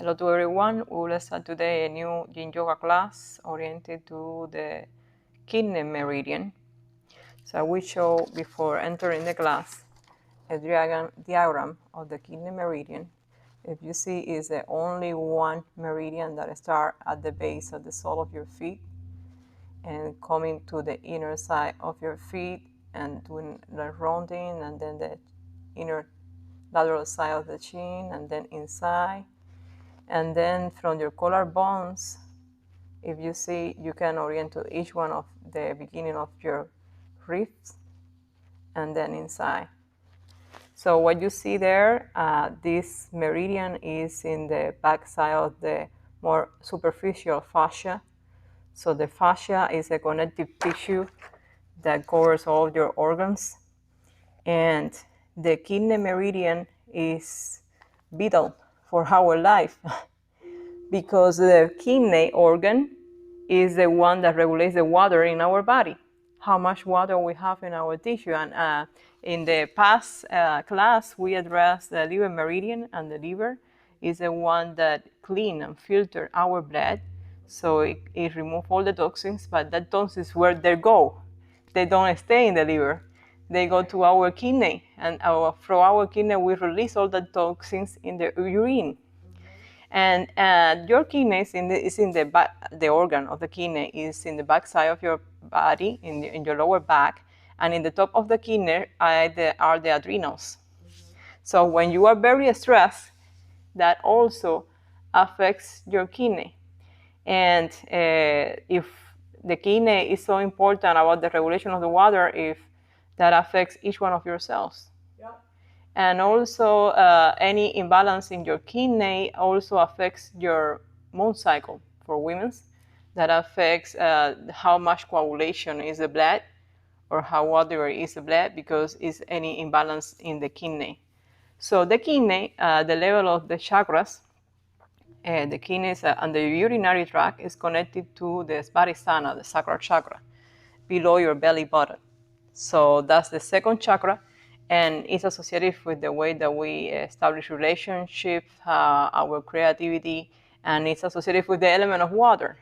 Hello to everyone. We will start today a new Yin Yoga class oriented to the kidney meridian. So I will show, before entering the class, a diagram of the kidney meridian. If you see, is the only one meridian that starts at the base of the sole of your feet and coming to the inner side of your feet and doing the rounding, and then the inner lateral side of the chin, and then inside. And then from your collarbones, if you see, you can orient to each one of the beginning of your ribs and then inside. So what you see there, this meridian is in the back side of the more superficial fascia. So the fascia is a connective tissue that covers all your organs. And the kidney meridian is vital for our life because the kidney organ is the one that regulates the water in our body, how much water we have in our tissue. And in the past class, we addressed the liver meridian, and the liver is the one that clean and filter our blood. So it removes all the toxins, but that toxins, where they go, they don't stay in the liver. They go to our kidney, and from our kidney, we release all the toxins in the urine. And your kidney is in the back. The organ of the kidney is in the back side of your body, in your lower back, and in the top of the kidney are the adrenals. So when you are very stressed, that also affects your kidney. And if the kidney is so important about the regulation of the water, if that affects each one of your cells. And also any imbalance in your kidney also affects your moon cycle for women. That affects how much coagulation is the blood, or how watery is the blood, because it's any imbalance in the kidney. So the kidney, the level of the chakras, the kidneys and the urinary tract is connected to the Svadhisthana, the sacral chakra, below your belly button. So that's the second chakra. And it's associated with the way that we establish relationships, our creativity, and it's associated with the element of water.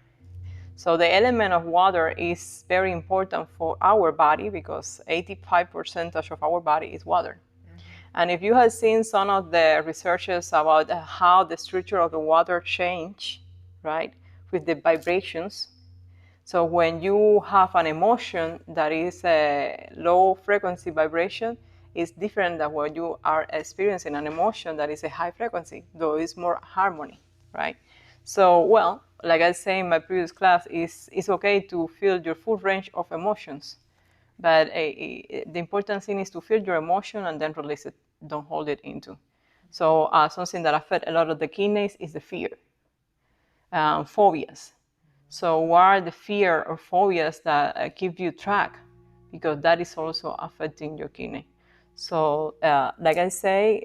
So the element of water is very important for our body because 85% of our body is water. And if you have seen some of the researches about how the structure of the water change, right, with the vibrations. So when you have an emotion that is a low frequency vibration, it's different than when you are experiencing an emotion that is a high frequency, though it's more harmony, right? So, well, like I said in my previous class, it's okay to feel your full range of emotions. But the important thing is to feel your emotion and then release it. Don't hold it into. So something that affects a lot of the kidneys is the fear, phobias. So what are the fear or phobias that keep you track? Because that is also affecting your kidney. So like I say,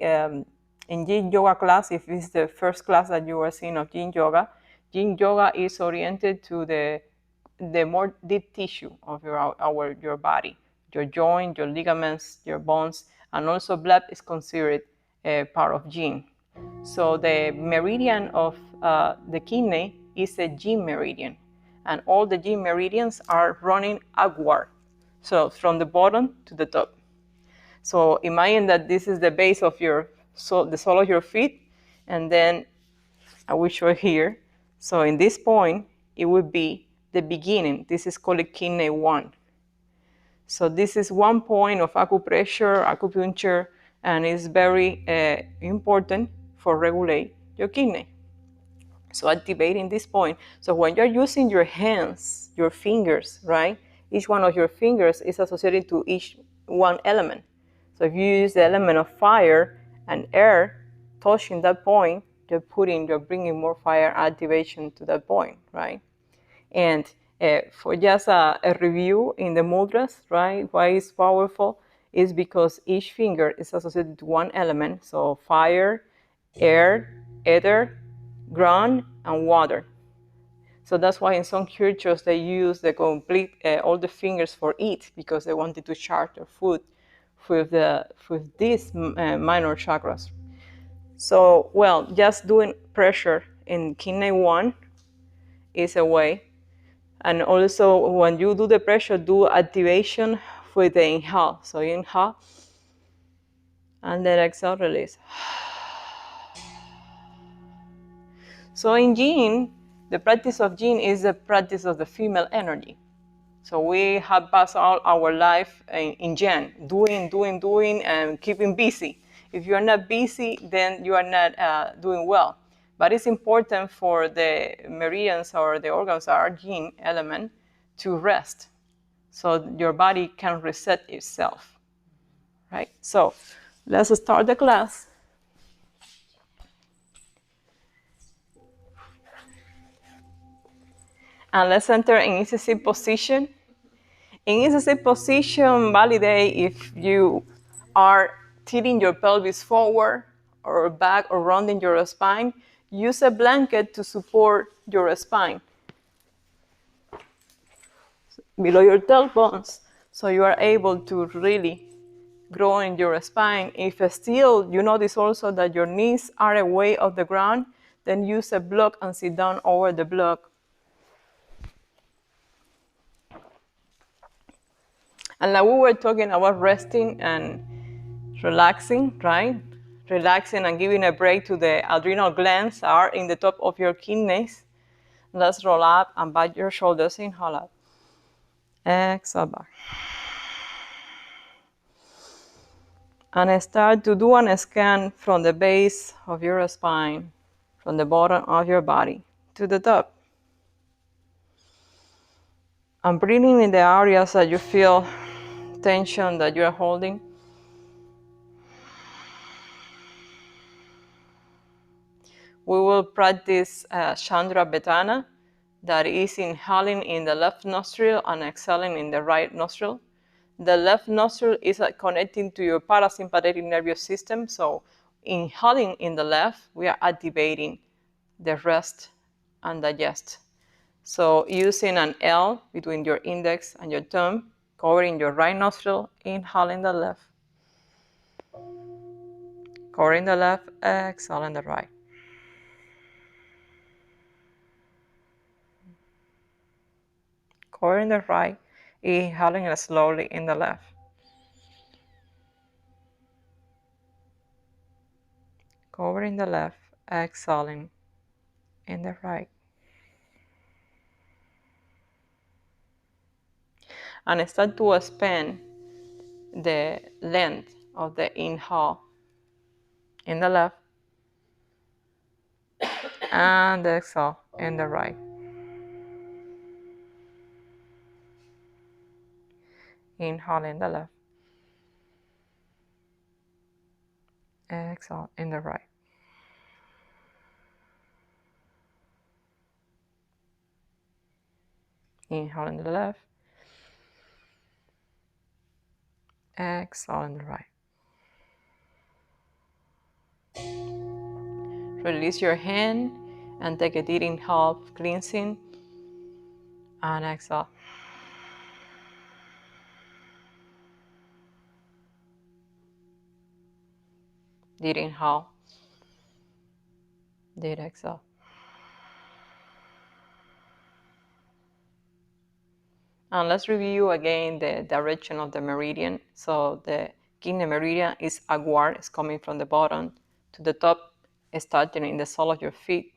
in Yin Yoga class, if it's the first class that you are seeing of Yin Yoga is oriented to the more deep tissue of your body, your joint, your ligaments, your bones, and also blood is considered a part of Yin. So the meridian of the kidney is a Yin meridian, and all the Yin meridians are running upward, so from the bottom to the top. So imagine that this is the base of the sole of your feet, and then I will show here. So in this point, it would be the beginning. This is called kidney 1. So this is one point of acupuncture, and it's very important for regulate your kidney. So activating this point. So when you're using your hands, your fingers, right? Each one of your fingers is associated to each one element. So if you use the element of fire and air, touching that point, you're bringing more fire activation to that point, right? And for just a review in the mudras, right? Why it's powerful is because each finger is associated to one element. So fire, air, ether, ground, and water. So that's why in some cultures they use the complete all the fingers for eat, because they wanted to charge their food with these minor chakras. So, well, just doing pressure in kidney 1 is a way. And also, when you do the pressure, do activation with the inhale. So you inhale, and then exhale, release. So in yin, the practice of yin is the practice of the female energy. So we have passed all our life in yang, doing, and keeping busy. If you are not busy, then you are not doing well. But it's important for the meridians or the organs that are yin element to rest, so your body can reset itself, right? So let's start the class. And let's enter in easy sit position. In easy sit position, validate if you are tilting your pelvis forward or back or rounding your spine. Use a blanket to support your spine below your tailbones, so you are able to really grow in your spine. If still you notice also that your knees are away of the ground, then use a block and sit down over the block. And like we were talking about resting and relaxing, right? Relaxing and giving a break to the adrenal glands are in the top of your kidneys. Let's roll up and back your shoulders. Inhale up. Exhale back. And start to do a scan from the base of your spine, from the bottom of your body to the top. And breathing in the areas that you feel tension that you are holding. We will practice Chandra Betana, that is inhaling in the left nostril and exhaling in the right nostril. The left nostril is connecting to your parasympathetic nervous system, so inhaling in the left, we are activating the rest and digest. So using an L between your index and your thumb, covering your right nostril, inhaling the left. Covering the left, exhaling the right. Covering the right, inhaling slowly in the left. Covering the left, exhaling in the right. And start to expand the length of the inhale in the left and the exhale in the right. Inhale in the left, exhale in the right. Inhale in the left, exhale in the right. Release your hand and take a deep inhale, cleansing, and exhale. Deep inhale, deep exhale. And let's review again the direction of the meridian. So the kidney meridian is upward, it's coming from the bottom to the top, starting in the sole of your feet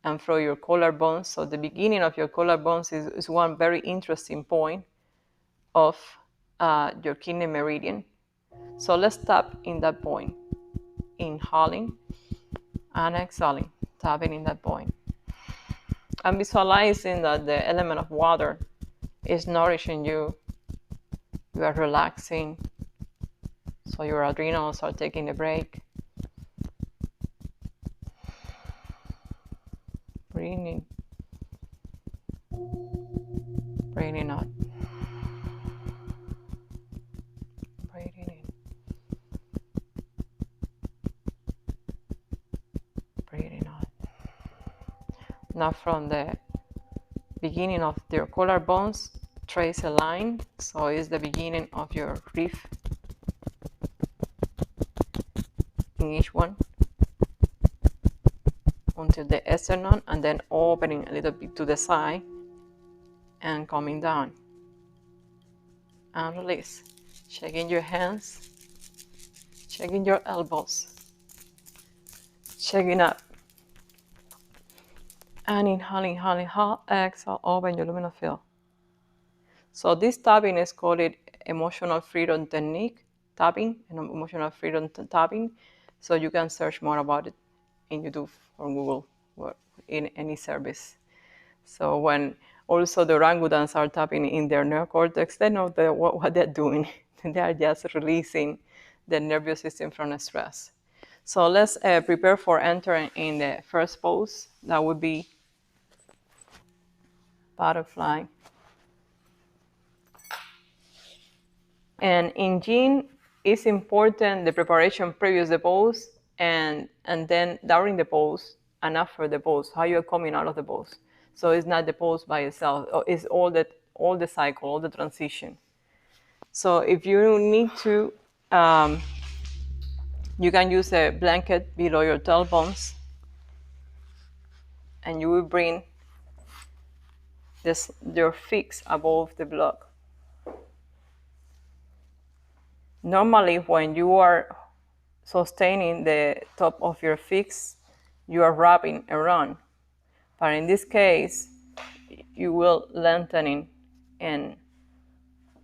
and from your collarbones. So the beginning of your collarbones is one very interesting point of your kidney meridian. So let's tap in that point, inhaling and exhaling, tapping in that point. And visualizing that the element of water is nourishing you. You are relaxing, so your adrenals are taking a break. Breathing in, breathing out, breathing in, breathing out. Now from the beginning of your collarbones, trace a line, so it's the beginning of your rib in each one. until the sternum, and then opening a little bit to the side and coming down. And release. Checking your hands, checking your elbows, checking up. And inhaling, exhale, open your luminal field. So this tapping is called emotional freedom technique, tapping, and emotional freedom tapping. So you can search more about it in YouTube or Google or in any service. So when also the orangutans are tapping in their neocortex, they know what they're doing. They are just releasing the nervous system from stress. So let's prepare for entering in the first pose. That would be butterfly. And in yin, it's important the preparation previous the pose and then during the pose and after the pose, how you're coming out of the pose. So it's not the pose by itself, it's all the cycle, all the transition. So if you need to, you can use a blanket below your tailbones, and you will bring your feet above the block. Normally, when you are sustaining the top of your feet, you are wrapping around. But in this case, you will lengthening and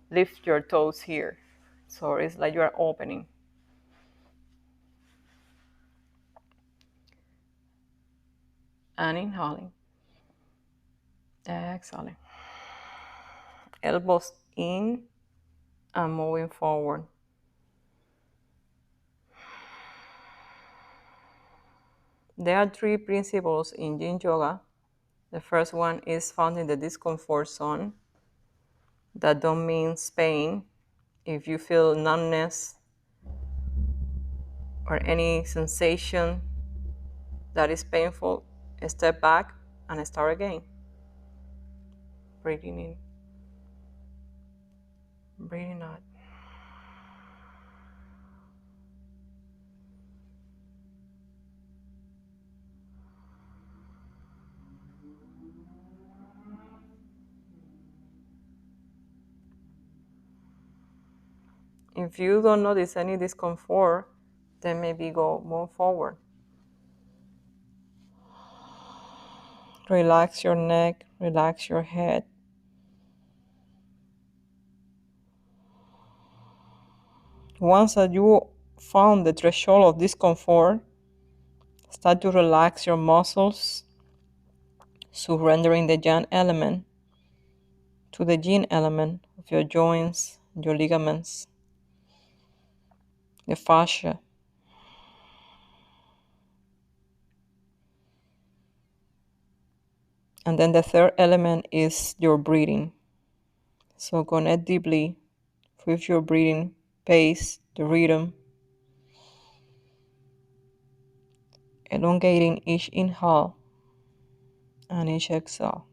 lift your toes here. So it's like you are opening. And inhaling. Exhaling. Elbows in and moving forward. There are 3 principles in Yin Yoga. The first one is found in the discomfort zone. That don't mean pain. If you feel numbness or any sensation that is painful, step back and start again. Breathing in, breathing out. If you don't notice any discomfort, then maybe move forward. Relax your neck, relax your head. Once that you found the threshold of discomfort, start to relax your muscles, surrendering the yang element to the yin element of your joints, your ligaments, the fascia. And then the third element is your breathing. So connect deeply with your breathing pace, the rhythm, elongating each inhale and each exhale.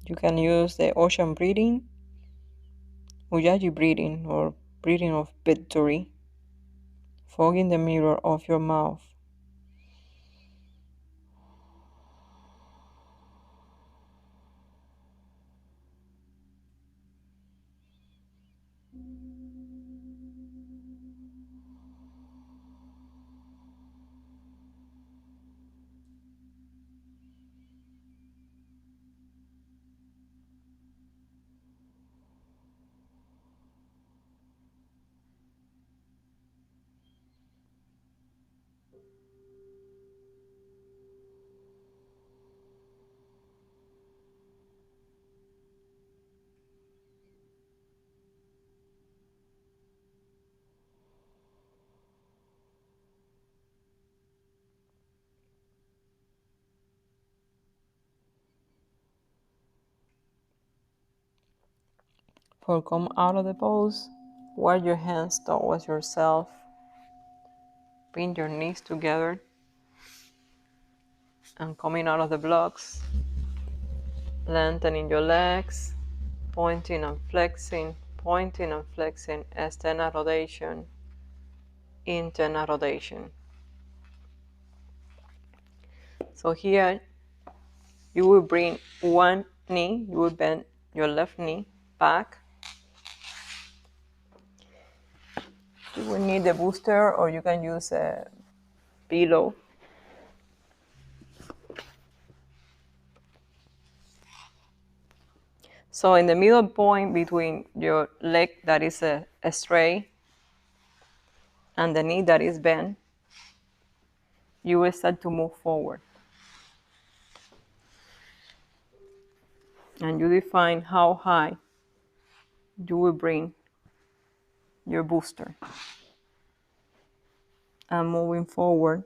You can use the ocean breathing, Ujjayi breathing, or breathing of victory, fogging the mirror of your mouth. For come out of the pose, wire your hands towards yourself Bring your knees together and coming out of the blocks, lengthening your legs, pointing and flexing, external rotation, internal rotation. So here you will bring one knee, you will bend your left knee back. You will need a booster or you can use a pillow. So in the middle point between your leg that is straight and the knee that is bent, you will start to move forward. And you define how high you will bring your booster. And moving forward,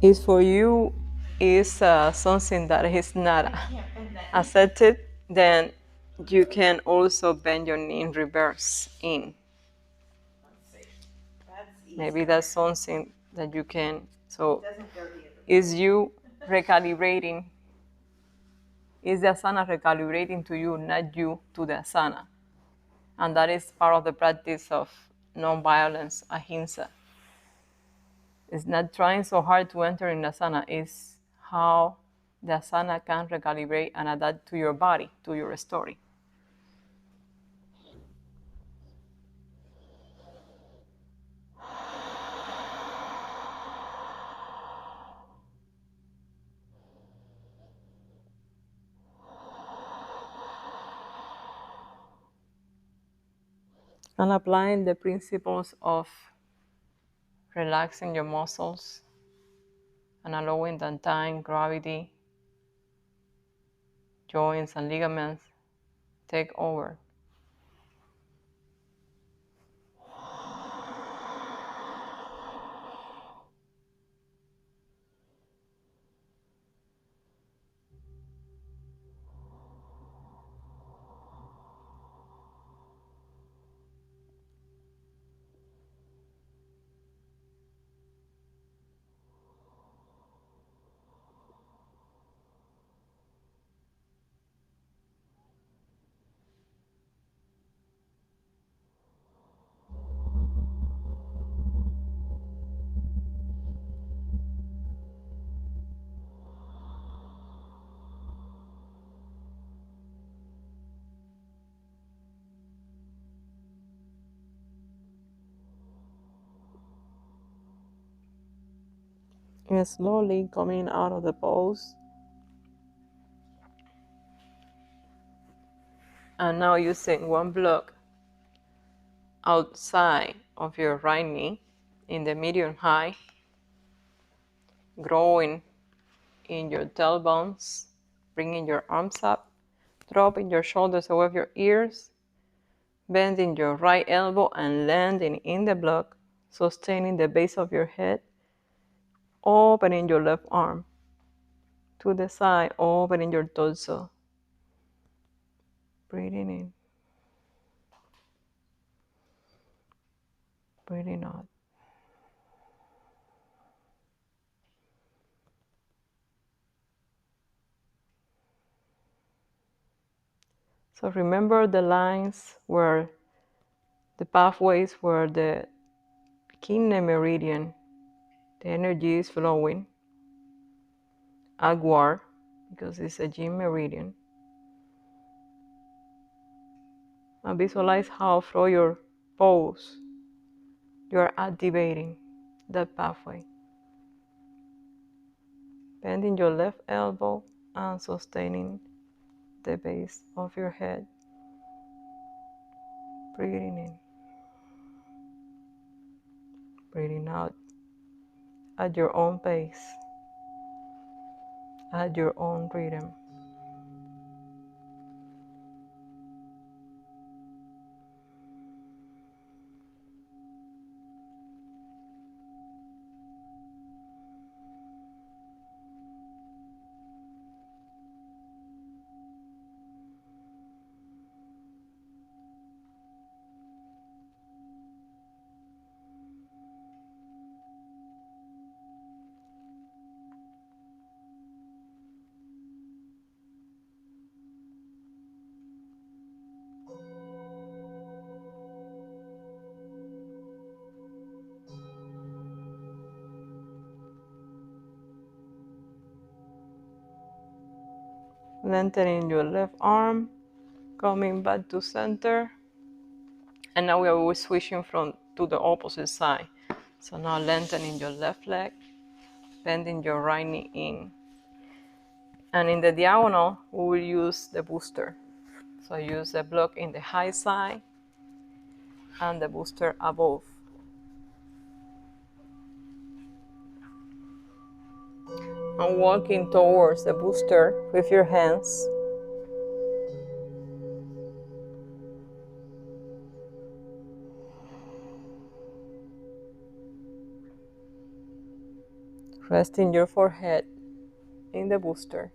is for you is something that is not accepted, then you can also bend your knee in reverse in. Maybe that's something that you can. So is you recalibrating, is the asana recalibrating to you, not you to the asana. And that is part of the practice of non-violence, ahimsa. It's not trying so hard to enter in asana, it's how the asana can recalibrate and adapt to your body, to your story. And applying the principles of relaxing your muscles and allowing that time, gravity, joints and ligaments take over. And slowly coming out of the pose. And now using one block outside of your right knee in the medium high, growing in your tailbones, bringing your arms up, dropping your shoulders above your ears, bending your right elbow and landing in the block, sustaining the base of your head, opening your left arm to the side, opening your torso, breathing in, breathing out. So remember the lines where the pathways where the kidney meridian, the energy is flowing outward because it's a G meridian. And visualize how through your pose you are activating that pathway. Bending your left elbow and sustaining the base of your head. Breathing in. Breathing out at your own pace, at your own rhythm. Lengthening your left arm, coming back to center. And now we are switching to the opposite side. So now lengthening your left leg, bending your right knee in. And in the diagonal, we will use the booster. So use the block in the high side and the booster above. And walking towards the booster with your hands. Resting your forehead in the booster.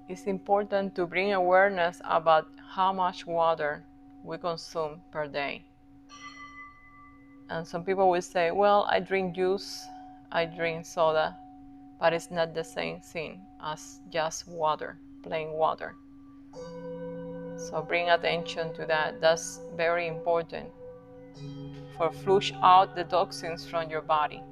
It's important to bring awareness about how much water we consume per day. And some people will say, well, I drink juice, I drink soda, but it's not the same thing as just water, plain water. So bring attention to that. That's very important for flush out the toxins from your body.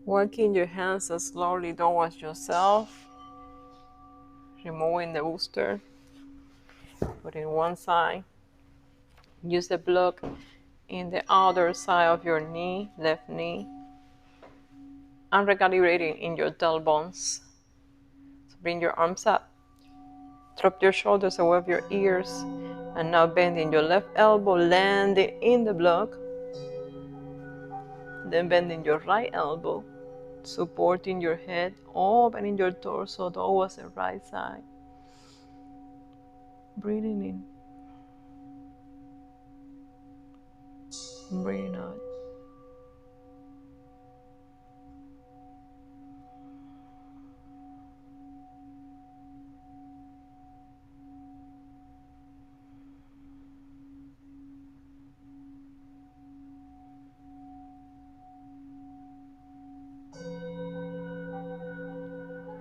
Working your hands slowly towards yourself, removing the booster, put in one side. Use the block in the other side of your knee, left knee, and recalibrating in your tailbones. So bring your arms up, drop your shoulders above your ears, and now bending your left elbow, landing in the block. Then bending your right elbow, supporting your head, opening your torso towards the right side. Breathing in, breathing out.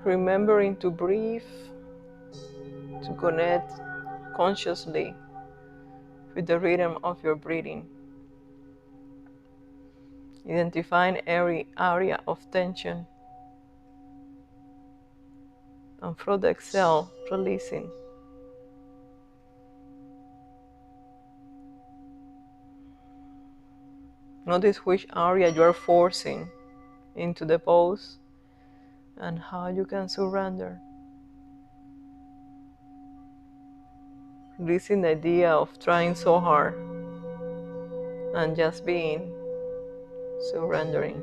Remembering to breathe, to connect consciously with the rhythm of your breathing. Identifying every area of tension. And through the exhale, releasing. Notice which area you are forcing into the pose and how you can surrender. Releasing the idea of trying so hard and just being, surrendering.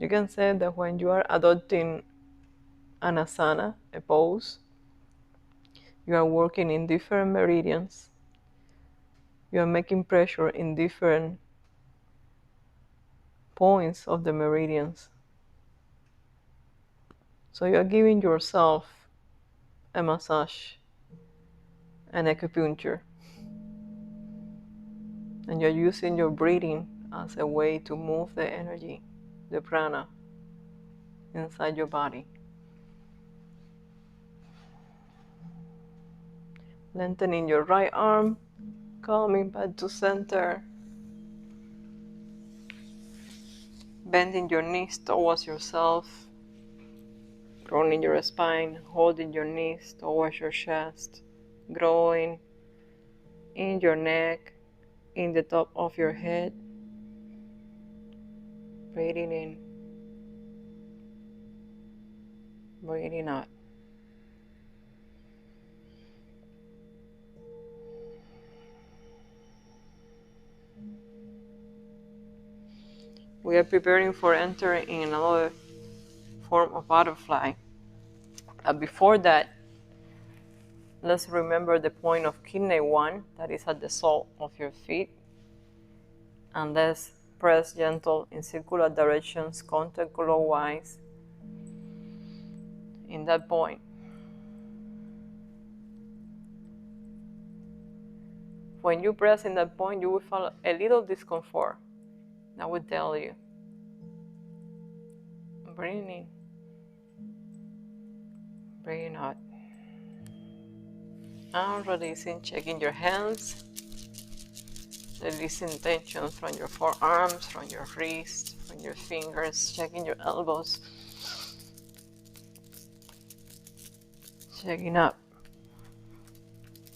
You can say that when you are adopting an asana, a pose, you are working in different meridians You are making pressure in different points of the meridians. So you are giving yourself a massage, an acupuncture, and you're using your breathing as a way to move the energy, the prana, inside your body. Lengthening your right arm, coming back to center, bending your knees towards yourself, rolling your spine, holding your knees towards your chest, growing in your neck, in the top of your head, breathing in, breathing out. We are preparing for entering in another form of butterfly. But before that, let's remember the point of kidney 1 that is at the sole of your feet. And let's press gentle in circular directions, counterclockwise, in that point. When you press in that point, you will feel a little discomfort. I will tell you. Breathing in, breathing out. And releasing, checking your hands, releasing tension from your forearms, from your wrists, from your fingers, checking your elbows, checking up.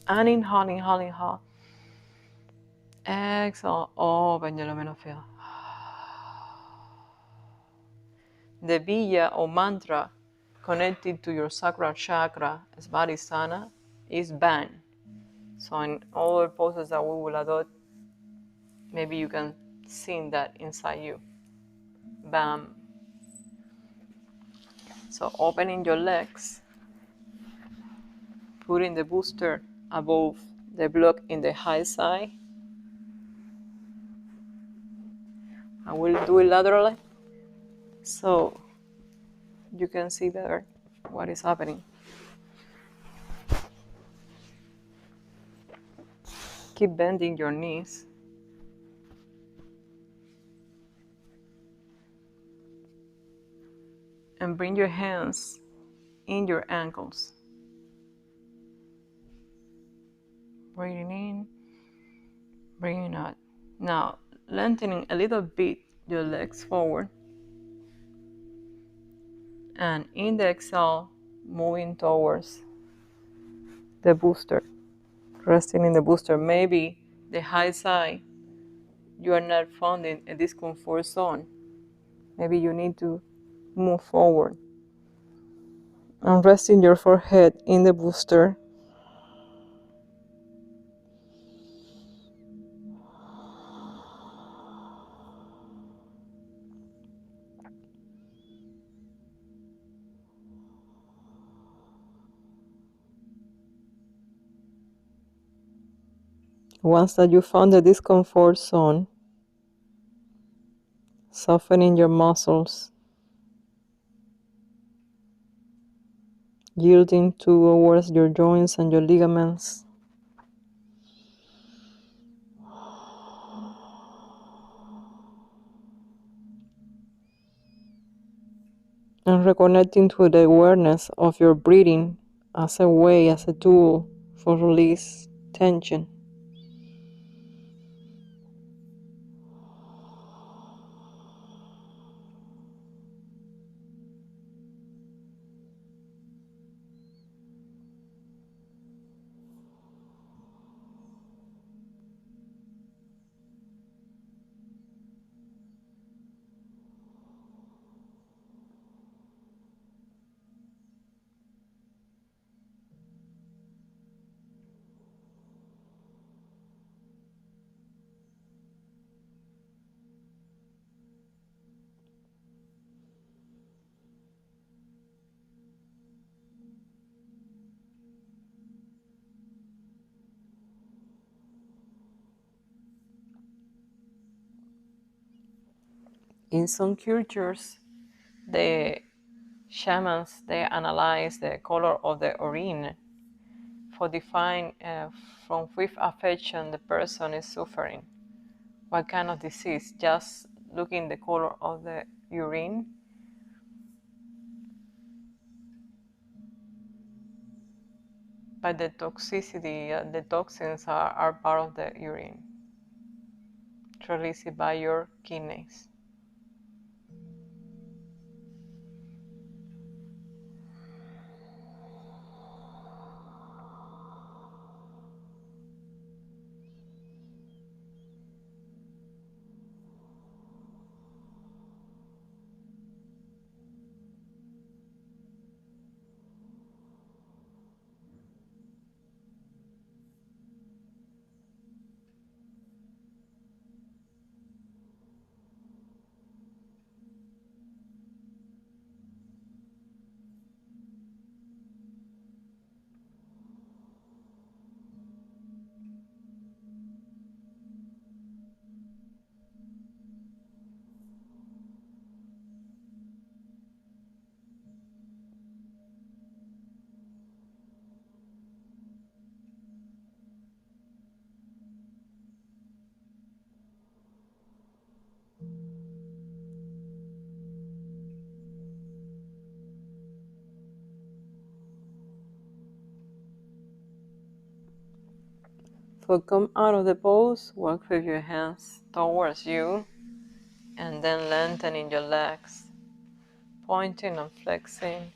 And inhale, inhale, inhale. Exhale, open your abdominal field. The bija or mantra connected to your sacral chakra, Svadhisthana, is BAN. So in other poses that we will adopt, maybe you can sing that inside you. BAM. So opening your legs, putting the booster above the block in the high side. I will do it laterally so you can see better what is happening. Keep bending your knees. And bring your hands in your ankles. Breathing in, breathing out. Now, lengthening a little bit your legs forward. And in the exhale, moving towards the booster. Resting in the booster. Maybe the high side, you are not finding a discomfort zone. Maybe you need to move forward. And resting your forehead in the booster. Once that you found the discomfort zone, softening your muscles, yielding towards your joints and your ligaments. And reconnecting to the awareness of your breathing as a way, as a tool for release tension. In some cultures, the shamans, they analyze the color of the urine for define from which affection the person is suffering, what kind of disease, just looking the color of the urine. But the toxicity, the toxins are part of the urine, released by your kidneys. So come out of the pose, walk with your hands towards you, and then lengthening your legs, pointing and flexing,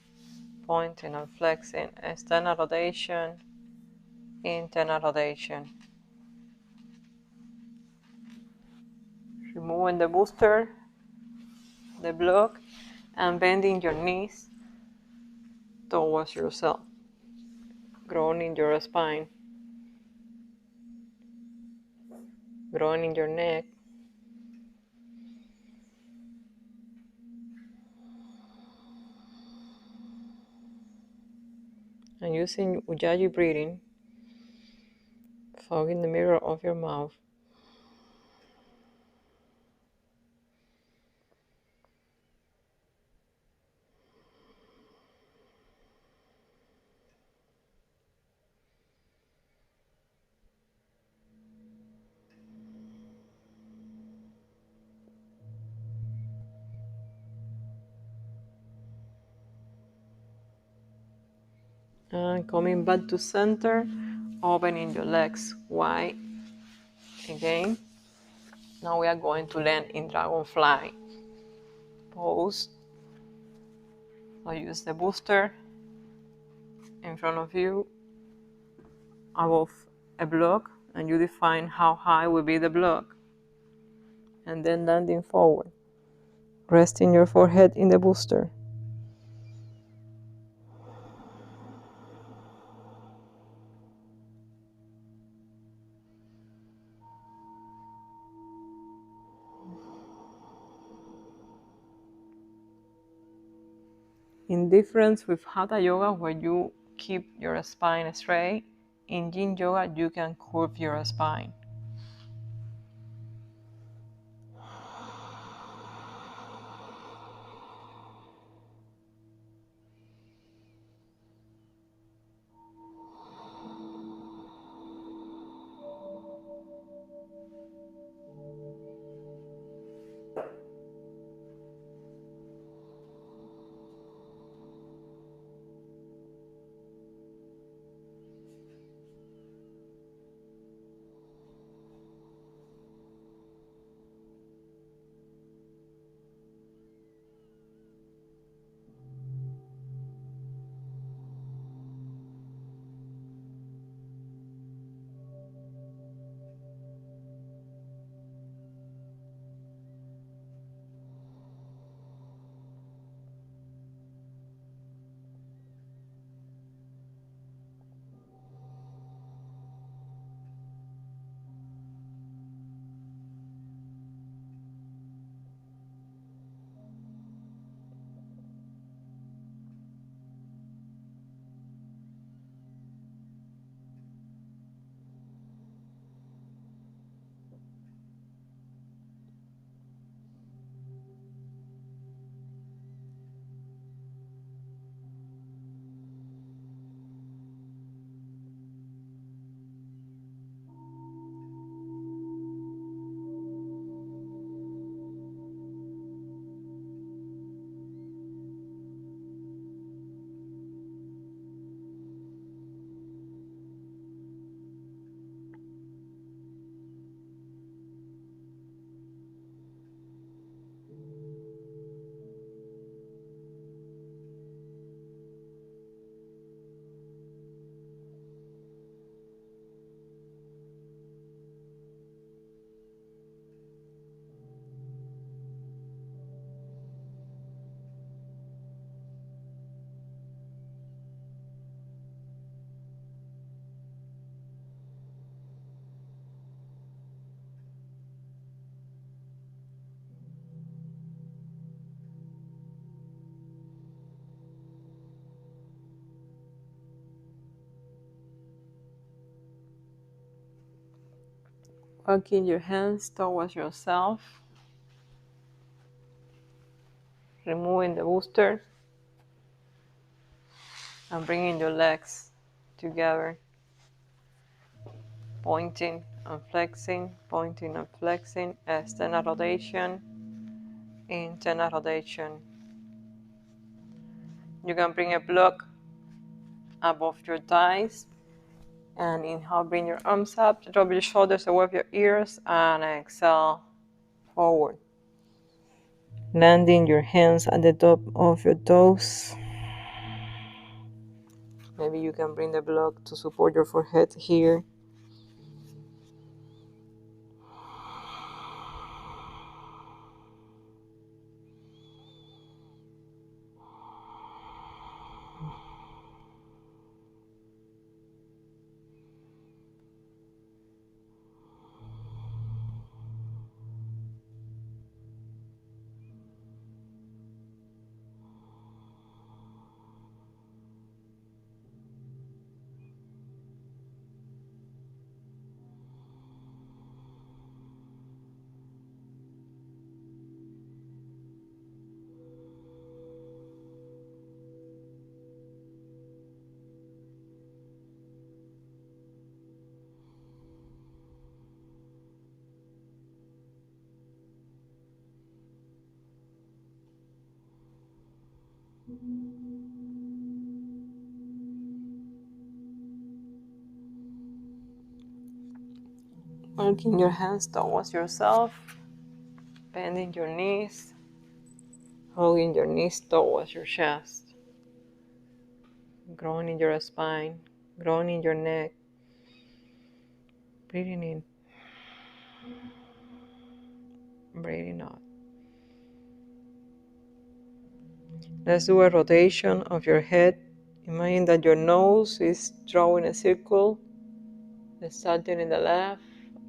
external rotation, internal rotation. Removing the booster, the block, and bending your knees towards yourself, growing your spine, growing your neck, and using Ujjayi breathing, fogging the mirror of your mouth. And coming back to center, opening your legs wide again. Now we are going to land in dragonfly pose. So use the booster in front of you above a block, and you define how high will be the block. And then landing forward, resting your forehead in the booster. In difference with Hatha Yoga, where you keep your spine straight, in Yin Yoga you can curve your spine. Walking your hands towards yourself, removing the booster, and bringing your legs together, pointing and flexing, pointing and flexing, external rotation, internal rotation. You can bring a block above your thighs, and inhale, bring your arms up, drop your shoulders away your ears, and exhale, forward. Landing your hands at the top of your toes. Maybe you can bring the block to support your forehead here. Walking your hands towards yourself, bending your knees, hugging your knees towards your chest, growing in your spine, growing in your neck, breathing in, breathing out. Let's do a rotation of your head. Imagine that your nose is drawing a circle, starting in the left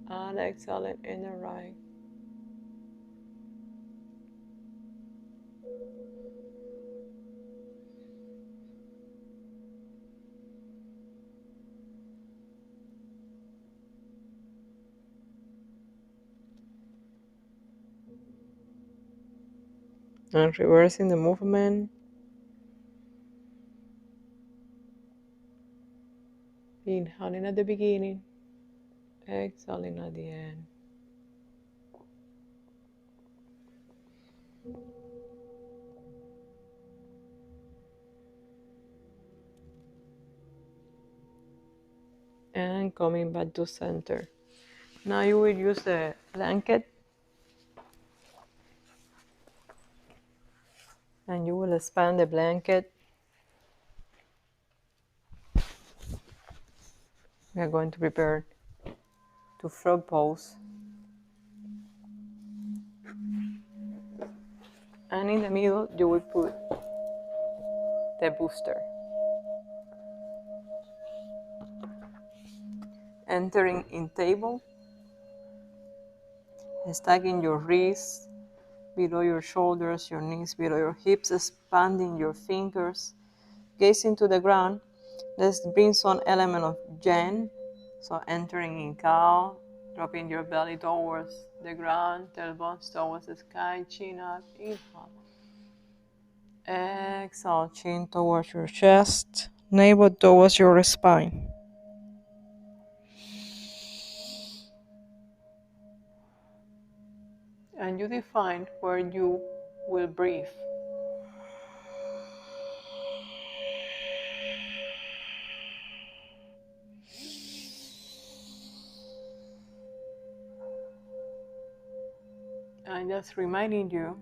and exhaling in the right. And reversing the movement. Inhaling at the beginning, exhaling at the end. And coming back to center. Now you will use the blanket and you will expand the blanket. We are going to prepare to frog pose. And in the middle you will put the booster. Entering in table, stacking your wrists below your shoulders, your knees below your hips, expanding your fingers, gazing to the ground. Let's bring some element of yang. So entering in cow, dropping your belly towards the ground, tailbones towards the sky, chin up, inhale. Exhale, chin towards your chest, navel towards your spine. And you define where you will breathe. And just reminding you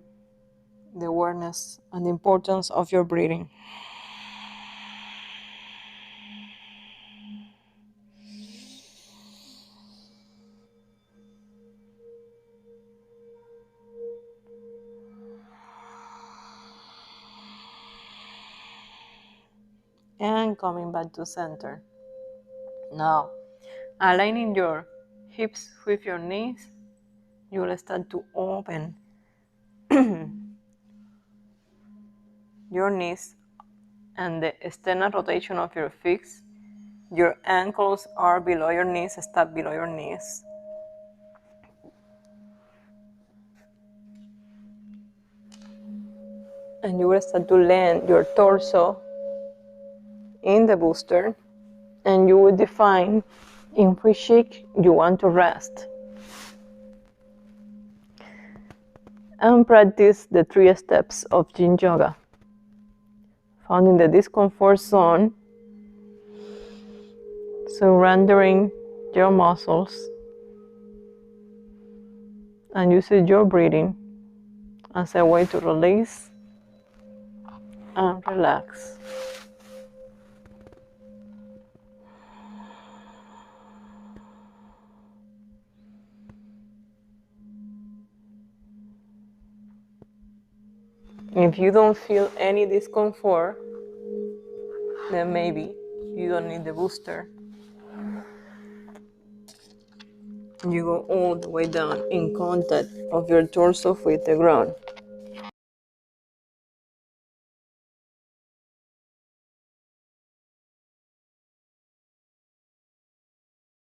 the awareness and the importance of your breathing. And coming back to center. Now, aligning your hips with your knees, you will start to open your knees and the external rotation of your feet. Your ankles are below your knees, start below your knees. And you will start to land your torso in the booster, and you will define in which cheek you want to rest. And practice the 3 steps of Yin Yoga. Finding the discomfort zone, surrendering your muscles, and using your breathing as a way to release and relax. If you don't feel any discomfort, then maybe you don't need the booster. You go all the way down in contact of your torso with the ground.